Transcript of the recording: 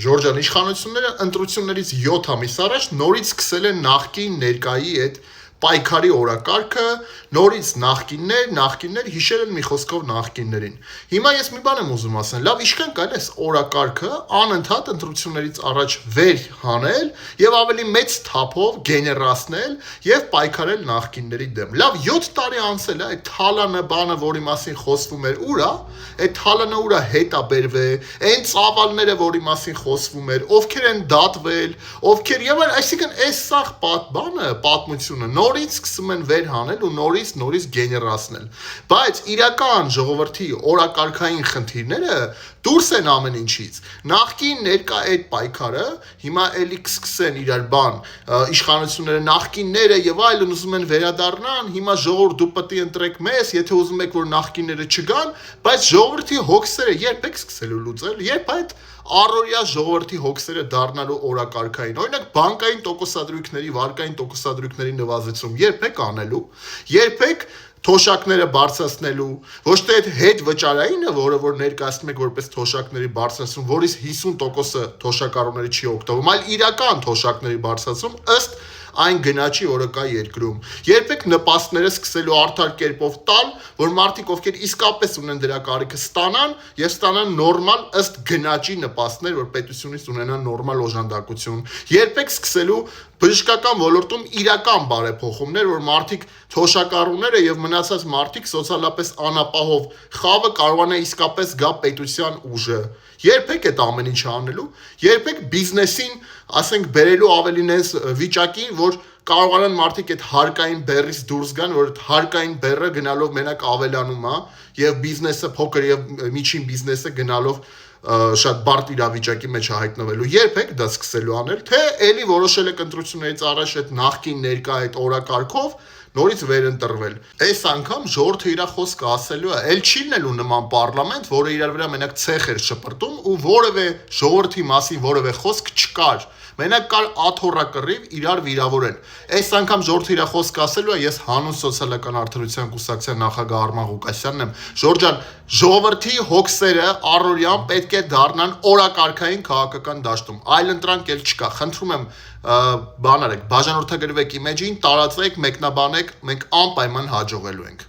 Ժորժան, իշխանությունները ընտրություններից 7 ամիս առաջ նորից սկսել են նախկին ներկայի այդ պայքարի օրակարգը, նորից նախկիններ, հիշել են մի խոսքով նախկիններին։ Հիմա ես մի բան եմ ուզում ասել, լավ, ինչքան կարելի է օրակարգը անընդհատ ընտրություններից առաջ վեր հանել եւ ավելի մեծ թափով գեներացնել եւ պայքարել նախկինների դեմ։ Լավ, 7 տարի անցել է, այդ թալանը բանը, որի մասին խոսվում էր, ուր է, այդ թալանը ուր է հետա բերվել, այն ծավալները, որի մասին խոսվում էր, ովքեր են դատվել, ովքեր եւ այլ, այսինքն այս սաղ բանը, պատմությունը նորից սկսում են վեր հանել ու նորից գեներացնել։ Բայց իրական ժողովրդի օրակարգային խնդիրները դուրս են ամեն ինչից։ Նախկին ներկա այդ պայքարը հիմա էլի կսկսեն իրար բան, իշխանությունները նախկինները եւ այլն ուզում են վերադառնան, հիմա ժողովուրդ դու պետք է ընտրեք մեզ, եթե ուզում եք որ նախկինները չգան, բայց ժողովրդի հոգսերը երբ եք սկսելու լուծել, երբ այդ առօրյա ժողովրդի հոգսերը դառնալու օրակարգային։ Օրինակ բանկային տոկոսադրույքների, վարկային տոկոսադրույքների նվազեցում երբ եք անելու, երբ եք թոշակները բարձրացնելու, ոչ թե այդ հետ վճարայինը, որը որ ներկայացնում եք որպես թոշակների բարձրացում, որից 50%-ը թոշակառուները չի օգտվում, այլ իրական թոշակների բարձրացում ըստ այն գնաճի, որը կա երկրում։ Երբ եք նպաստները սկսելու արդար կերպով տալ, որ մարդիկ ովքեր իսկապես ունեն դրա կարիքը ստանան եւ ստանան նորմալ ըստ գնաճի նպաստներ, որ պետությունից ունենան նորմալ օժանդակություն։ Երբ եք սկսելու բժշկական ոլորտում իրական բարեփոխումներ, որ մարդիկ թոշակառուները եւ մնացած մարդիկ սոցիալապես անապահով խավը կարողանա իսկապես գա պետության ուժը։ Երբ եք այդ ամեն ինչը անելու, երբ եք բիզնեսին, ասենք, բերելու ավելին այս վիճակին, որ կարողանան մարդիկ այդ հարկային բեռից դուրս գան, որ այդ հարկային բեռը գնալով մենակ ավելանում է եւ բիզնեսը փոքր եւ միջին բիզնեսը գնալով շատ բարդ իրավիճակի մեջ հայտնվելու։ Երբ եք դա սկսելու անել, թե էլի որոշել եք ընտրություններից առաջ այդ նախկին ներկա այդ օրակարգով նորից վերընտրվել։ Այս անգամ ժողովուրդը իր խոսքը ասելու է, էլ չի լինելու նման պարլամենտ, որը իրար վրա մենակ ցեխ էր շպրտում ու որևէ ժողովրդի մասին որևէ խոսք չկար։ Մենակ կար աթոռակռիվ իրար վիրավորեն։ Այս անգամ ժողովրդը իր խոսքը ասելու է, ես հանուն սոցիալական արդարության կուսակցության նախագահ Արման Ղուկասյանն եմ։ Ժորժան, ժողովրդի հոգսերը առօրյան պետք է դառնան օրակարգային քաղաքական դաշտում։ Այլ ընտրանք էլ չկա։ Խնդրում եմ, բան արեք, բաժանորդագրվեք իմիջին, տարածվեք, մեկնաբանեք, մենք անպայման հաջողելու ենք։